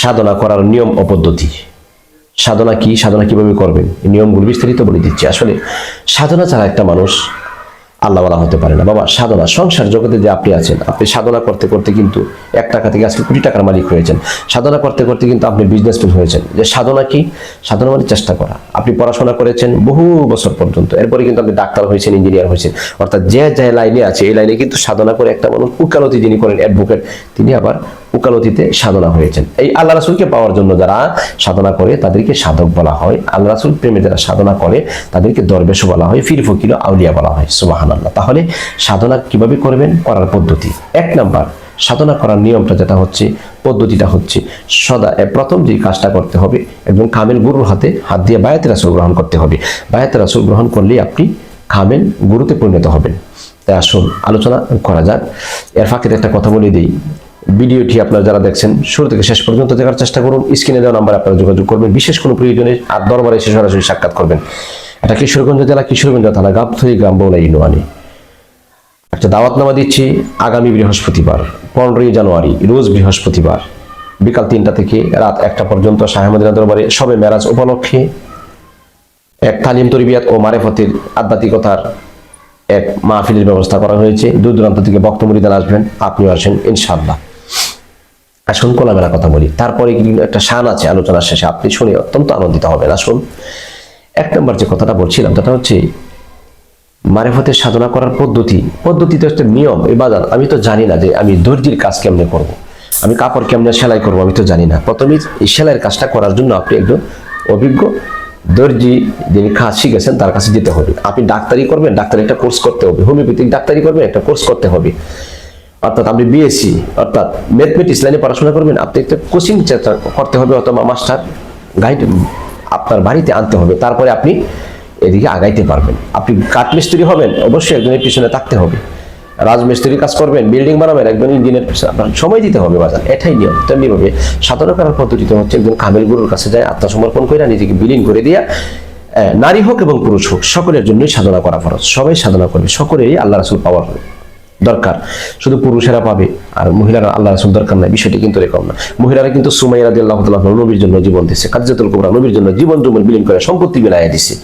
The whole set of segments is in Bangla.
সাধনা করার নিয়ম ও পদ্ধতি। সাধনা কি, সাধনা কিভাবে করবেন, এই নিয়মগুলো বিস্তারিত বলে দিচ্ছি। আসলে সাধনা ছাড়া একটা মানুষ আল্লাহওয়ালা হতে পারে না বাবা। সাধনা, সংসার জগতে যে আপনি আছেন, আপনি সাধনা করতে করতে কিন্তু 1 টাকা থেকে আজকে কোটি টাকার মালিক হয়েছেন। সাধনা করতে করতে কিন্তু আপনি বিজনেসম্যান হয়েছেন। যে সাধনা কি, সাধনা মানে চেষ্টা করা। আপনি পড়াশোনা করেছেন বহু বছর পর্যন্ত, এরপরে কিন্তু আপনি ডাক্তার হয়েছেন, ইঞ্জিনিয়ার হয়েছেন, অর্থাৎ যে যে লাইনে আছে এই লাইনে কিন্তু সাধনা করে একটা মানুষ উকালতি যিনি করেন, অ্যাডভোকেট, তিনি আবার উকালতিতে সাধনা হয়েছেন। এই আল্লাহ রাসূলকে পাওয়ার জন্য যারা সাধনা করে তাদেরকে সাধক বলা হয়। আল্লাহ রাসূল প্রেমে যারা সাধনা করে তাদেরকে দরবেশ বলা হয়, পীর ফকির আউলিয়া বলা হয়। সুবহানাল্লাহ। তাহলে সাধনা কিভাবে করবেন, করার পদ্ধতি। 1 নাম্বার সাধনা করার নিয়মটা যেটা হচ্ছে, পদ্ধতিটা হচ্ছে, প্রথম যে কাজটা করতে হবে, একজন কামেল গুরুর হাতে হাত দিয়ে বায়াতে রাসূল গ্রহণ করতে হবে। বায়াতে রাসূল গ্রহণ করলেই আপনি কামেল গুরুতে পরিণত হবেন। তাই আসুন আলোচনা করা যাক। এর ফাঁকে একটা কথা বলে দিই, ভিডিওটি আপনারা যারা দেখছেন শুরু থেকে শেষ পর্যন্ত দেখার চেষ্টা করুন। স্ক্রিনে দেওয়া নাম্বারে আপনারা যোগাযোগ করবেন, বিশেষ কোনো প্রয়োজনে আর দরবারে এসে সরাসরি সাক্ষাৎ করবেন। এটা কিশোরগঞ্জ জেলা, কিশোরগঞ্জ থানা, গাবতলী গ্রাম, বৌলা ইউনিয়নে। একটা দাওয়াতনামা দিচ্ছি আগামী বৃহস্পতিবার 15ই জানুয়ারি, রোজ বৃহস্পতিবার বিকাল 3টা থেকে রাত 1টা পর্যন্ত শাহ মদিনা দরবারে শবে মেরাজ উপলক্ষে এক তালিম তরবিয়াত ও মারেফতের আধ্যাত্মিকতার এক মাহফিলের ব্যবস্থা করা হয়েছে। দূর দূরান্ত থেকে বক্তা মুরিদান আসবেন, আপনিও আসেন ইনশাআল্লাহ। আসুন খোলামেলা কথা বলি, তারপরে কিন্তু একটা শান আছে আলোচনার শেষে, আপনি শুনে অত্যন্ত আনন্দিত হবেন। আসুন 1 নম্বর যে কথাটা বলছিলাম সেটা হচ্ছে মারেফতের সাধনা করার পদ্ধতি। পদ্ধতিতে হচ্ছে নিয়ম। এবার আমি তো জানি না যে আমি দর্জির কাজ কেমনে করব, আমি কাপড় কেমনে সেলাই করব, আমি তো জানি না। প্রথমে এই সেলাইয়ের কাজটা করার জন্য আপনি একজন অভিজ্ঞ দর্জি যিনি কাজ শিখেছেন তার কাছে যেতে হবে। আপনি ডাক্তারি করবেন, ডাক্তারি একটা কোর্স করতে হবে। হোমিওপ্যাথিক ডাক্তারি করবেন, একটা কোর্স করতে হবে। অর্থাৎ আপনি বিএসসি অর্থাৎ ম্যাথমেটিক্স লাইনে পড়াশোনা করবেন, আপনি একটা কোচিং করতে হবে অথবা মাস্টার গাইড আপনার বাড়িতে আনতে হবে। তারপরে আপনি এদিকে আগাইতে পারবেন। আপনি কাঠমিস্ত্রি হবেন, অবশ্যই একজনের পিছনে থাকতে হবে। রাজমিস্ত্রি কাজ করবেন, বিল্ডিং বানাবেন, একজন ইঞ্জিনিয়ার আপনার সময় দিতে হবে বাজার। এটাই নিয়ম। তেমনিভাবে সাধনা করার পদ্ধতিতে হচ্ছে একজন কামেল গুরুর কাছে যায়, আত্মসমর্পণ করে নিজেকে বিলীন করে দিয়া, নারী হোক এবং পুরুষ হোক সকলের জন্যই সাধনা করা ফরজ। সবাই সাধনা করবে, সকলেরই আল্লাহ রাসূল পাওয়ার দরকার। শুধু পুরুষেরা পাবে আর মহিলারা আল্লাহ রাসূল দরকার নাই, বিষয়টি কিন্তু এরকম না। মহিলারা কিন্তু সুমাইয়া রাদিয়াল্লাহু তাআলা নবীর জন্য জীবন দিয়েছে, কাজ্জাতুল কুবরা নবীর জন্য জীবন বিলীন করে সম্পত্তি বিলাইয়া দিছে।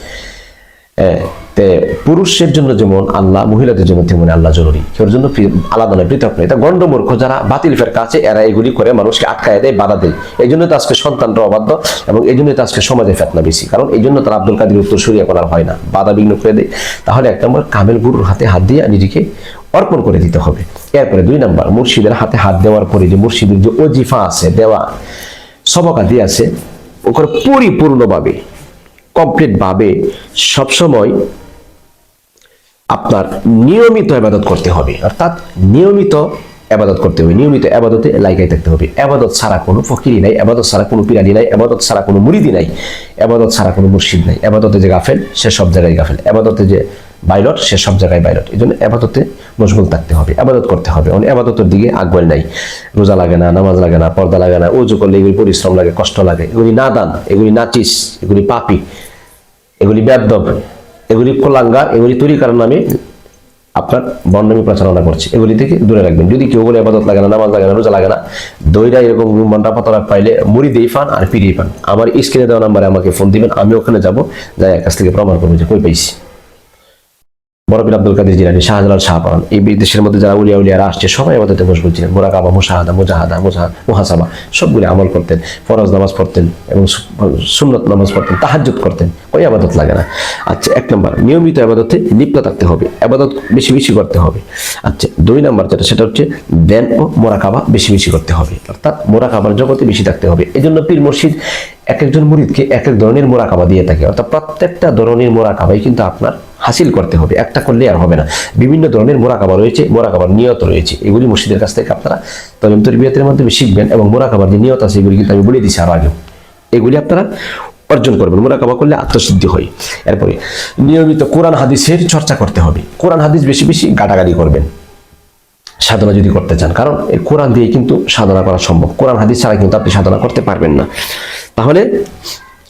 পুরুষের জন্য যেমন আল্লাহ, মহিলাদের জন্য তেমন আল্লাহ জরুরি। কেউ জন্য আলাদা নয়, পৃথক নয়। এটা গণ্ডমূর্খ যারা বাতিল ফেরকা আছে, এরা এগুলি করে মানুষকে আটকায় দেয়, বাধা দেয়। এই জন্য তো আজকে সন্তানরা অবাধ্য এবং এই জন্যই তো আজকে সমাজে ফেতনা বেশি। কারণ এই জন্য তারা আব্দুল কাদের উত্তরসূরিয়া করার হয় না, বাধা বিঘ্ন করে দেয়। তাহলে 1 নম্বর কামেল গুরুর হাতে হাত দিয়ে নিজেকে অর্পণ করে দিতে হবে। এরপরে 2 নম্বর মুর্শিদের হাতে হাত দেওয়ার পরে যে মুর্শিদের যে ওজিফা আছে, দেওয়া সবকা দিয়ে আছে, ওকে পরিপূর্ণভাবে কমপ্লিট ভাবে সবসময় আপনার নিয়মিত ইবাদত করতে হবে। অর্থাৎ নিয়মিত ইবাদত করতে হবে, নিয়মিত ইবাদতে লাগাই থাকতে হবে। ইবাদত ছাড়া কোনো ফকিরি নাই, ইবাদত ছাড়া কোনো পিরানি নাই, ইবাদত ছাড়া কোনো মুরিদি নাই, ইবাদত ছাড়া কোনো মুর্শিদ নাই। ইবাদতে যে গাফেল সে সব জায়গায় গাফেল, ইবাদতে যে বাইলট সে সব জায়গায় বাইলট। এই জন্য ইবাদতে মশগুল থাকতে হবে, ইবাদত করতে হবে। ইবাদতের দিকে আগ্রহ নাই, রোজা লাগে না, নামাজ লাগে না, পর্দা লাগে না, ওযু করলে এগুলি পরিশ্রম লাগে, কষ্ট লাগে, এগুলি নাদান, এগুলি নাচিস, এগুলি পাপী, এগুলি বেয়াদব, এগুলি কোলাঙ্গার, এগুলি তরিকার নামে আপনার বন্ডামি প্রচারণা করছে। এগুলি থেকে দূরে রাখবেন। যদি কেউ বলে ইবাদত লাগে না, নামাজ লাগে না, রোজা লাগে না, দইরা এরকম মনটা পাতলা পাইলে মুরিদেই পান আর পিড়িয়ে পান, আমার স্ক্রিনে দেওয়া নাম্বারে আমাকে ফোন দিবেন, আমি ওখানে যাব, যাই এর কাছ থেকে প্রমাণ করবো যে কই পাইছি। বড় পীর আব্দুল কাদের জিলানী, শাহজালাল শাহপান, এই বিদেশের মধ্যে যারা উলিয়া উলিয়ারা আসছে সবাই আমাদের মশগুল ছিলেন। মুরাকাবা, মুশাহাদা, মুজাহাদা, মুহাসাবা সবগুলি আমল করতেন, ফরজ নামাজ পড়তেন এবং সুন্নত নামাজ পড়তেন, তাহাজ্জুদ করতেন। ওই ইবাদত লাগে না। আচ্ছা 1 নম্বর নিয়মিত ইবাদতে লিপ্ত থাকতে হবে, ইবাদত বেশি বেশি করতে হবে। আচ্ছা 2 নম্বর যেটা সেটা হচ্ছে ধ্যান ও মুরাকাবা বেশি বেশি করতে হবে, অর্থাৎ মুরাকাবার জগতে বেশি থাকতে হবে। এই জন্য পীর মুর্শিদ এক একজন মুরিদকে এক এক ধরনের মুরাকাবা দিয়ে থাকে। অর্থাৎ প্রত্যেকটা ধরনের মুরাকাবাই কিন্তু আপনার হাসিল করতে হবে, একটা করলে আর হবে না। বিভিন্ন ধরনের মুরাকাবা রয়েছে, মুরাকাবার নিয়ত রয়েছে, এগুলি মুর্শিদের কাছ থেকে আপনারা তালিম তরবিয়াতের মাধ্যমে শিখবেন। এবং মুরাকাবার যে নিয়ত আছে এগুলি কিন্তু আমি বলে দিয়েছি আরো আগে, এগুলি আপনারা অর্জন করবেন। মুরাকাবা করলে আত্মসিদ্ধি হয়। এরপরে নিয়মিত কোরআন হাদিসের চর্চা করতে হবে, কোরআন হাদিস বেশি বেশি গাটাগাড়ি করবেন সাধনা যদি করতে চান। কারণ এই কোরআন দিয়ে কিন্তু সাধনা করা সম্ভব, কোরআন হাদিস ছাড়া কিন্তু আপনি সাধনা করতে পারবেন না। তাহলে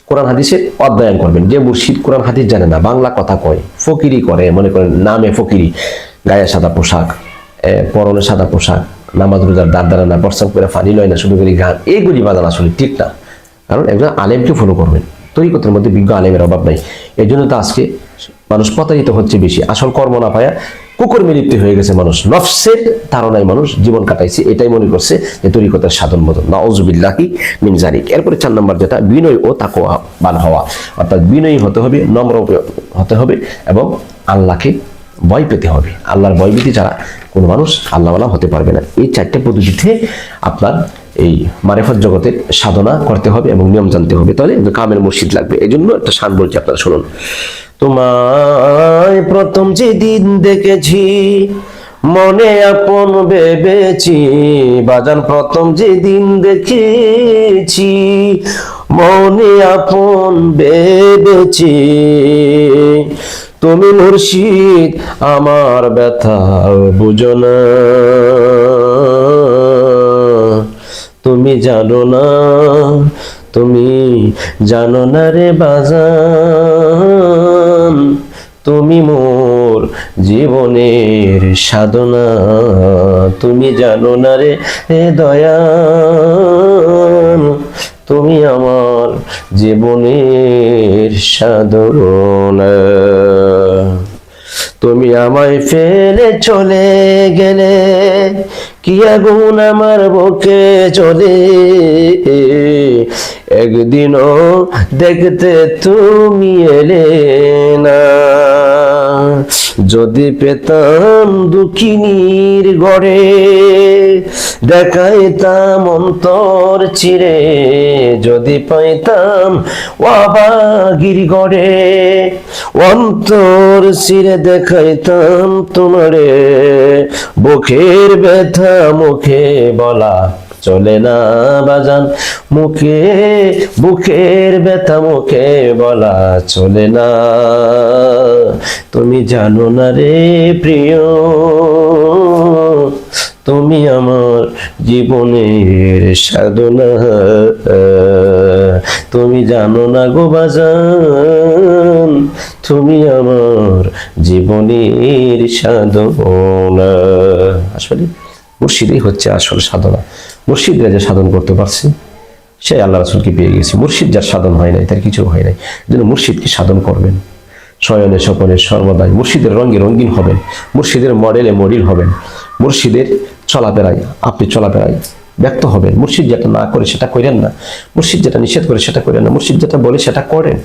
কোরআন হাদিসের অধ্যয়ন করবেন। যে মুর্শিদ কোরআন হাদিস জানে না, বাংলা কথা কয়, ফকিরি করে, মনে করেন নামে ফকিরি, গায়ে সাদা পোশাক, পরনে সাদা পোশাক, নামাজ রোজার দাঁড় দাঁড়ায় না, প্রস্তাব করে ফানি লয় না, শুধু করে গান, এইগুলি বাজান আসলে ঠিক না। কারণ একজন আলেমকে ফলো করবেন, তরিকতের মধ্যে বিজ্ঞ আলেমের অভাব নাই। এই জন্য তো আজকে মানুষ প্রতারিত হচ্ছে বেশি, আসল কর্ম না পায়া কুকুর মিলিপ্তি হয়ে গেছে মানুষ, নফসের ধারণায় মানুষ জীবন কাটাইছে, এটাই মনে করছে যে তরিকতের সাধন মতন। নাউযুবিল্লাহি মিন যালিক। এরপরে 4 নম্বর যেটা, বিনয় ও তাকওয়াবান হওয়া, অর্থাৎ বিনয়ী হতে হবে, নম্র হতে হবে এবং আল্লাহকে ভয় পেতে হবে। আল্লাহর ভয় ভীতি ছাড়া কোনো মানুষ আল্লাহওয়ালা হতে পারবে না। এই 4টে পদ্ধতিতে আপনার এই মারিফত জগতের সাধনা করতে হবে এবং নিয়ম জানতে হবে, তাহলে কামেল মুর্শিদ লাগবে। এই জন্য একটা শান বলছি, আপনারা শুনুন। তোমায় প্রথম যেদিন দেখেছি মনে আপন ভেবেছি, বাজান প্রথম যেদিন দেখেছি মনে আপন ভেবেছি, তুমি মুর্শিদ আমার ব্যথা বুঝো না, তুমি জানো না, তুমি জানো না রে বাজান, তুমি মোর জীবনের সাধনা, তুমি জানো না রে দয়াল, তুমি আমার জীবনের সাধনা। তুমি আমায় ফেলে চলে গেলে কি আগুন আমার বুকে চলে, একদিনও দেখতে তুমি এলে না, যদি পেতাম দুঃখিনীর ঘরে দেখাইতাম অন্তর চিরে, যদি পাইতাম ওয়াবাগির ঘরে অন্তর চিরে দেখাইতাম তোমারে, বুকের ব্যথা মুখে বলা চলে না বাজান, মুখে বুকের ব্যথা মুখে বলা চলে না, তুমি জানো না রে প্রিয়, তুমি আমার জীবনের সাধনা, তুমি জানো না গো বাজান, তুমি আমার জীবনের সাধনা। আসলে মুর্শিদই হচ্ছে আসল সাধনা। মুর্শিদরা যে সাধন করতে পারছে সে আল্লাহ রাসূলকে পেয়ে গেছে। মুর্শিদ যার সাধন হয় নাই তার কিছু হয় নাই। এই জন্য মুর্শিদকে সাধন করবেন, শয়নে স্বপনে সর্বদাই মুর্শিদের রঙে রঙিন হবেন, মুর্শিদের মডেলে মডিল হবেন, মুর্শিদের চলাফেরায় আপনি চলাফেরায় ব্যক্ত হবেন। মুর্শিদ যেটা না করে সেটা করেন না, মুর্শিদ যেটা নিষেধ করে সেটা করেন না, মুর্শিদ যেটা বলে সেটা করেন,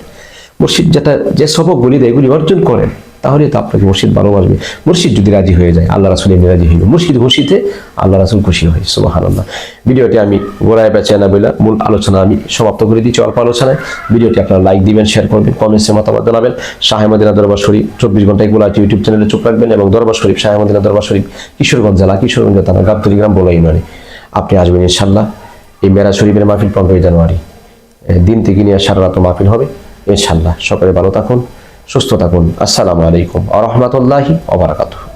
মুর্শিদ যেটা যে সবকগুলি দেয় এগুলি অর্জন করেন, তাহলে তো আপনাকে মুর্শিদ ভালোবাসবে। মুর্শিদ যদি রাজি হয়ে যায় আল্লাহ রাসূল এমনি রাজি হইল, মুর্শিদ খুশিতে আল্লাহ রাসূল খুশি হয়। সুবহানাল্লাহ। ভিডিওটি আমি গোড়ায় পেঁচায় না বলে মূল আলোচনা আমি সমাপ্ত করে দিচ্ছি অল্প আলোচনায়। ভিডিওটি আপনারা লাইক দিবেন, শেয়ার করবেন, কমেন্টসে মতামত জানাবেন। শাহে মদিনা দরবার শরীফ 24 ঘন্টা এগুলো ইউটিউব চ্যানেলে চোখ রাখবেন এবং দরবার শরীফ শাহে মদিনা দরবার শরীফ কিশোরগঞ্জ জেলা, কিশোরগঞ্জ থানা, গাবতলী গ্রাম, বলা ইউনিয়নে আপনি আসবেন ইনশাআল্লাহ। এই মেরাজ শরীফের মাহফিল 15 জানুয়ারি দিন থেকে নিয়ে সারা রাত মাহফিল হবে ইনশাআল্লাহ। সকলে ভালো থাকুন, সুস্থ থাকুন। আসসালামু আলাইকুম ওয়া রাহমাতুল্লাহি ওয়া বারাকাতুহু।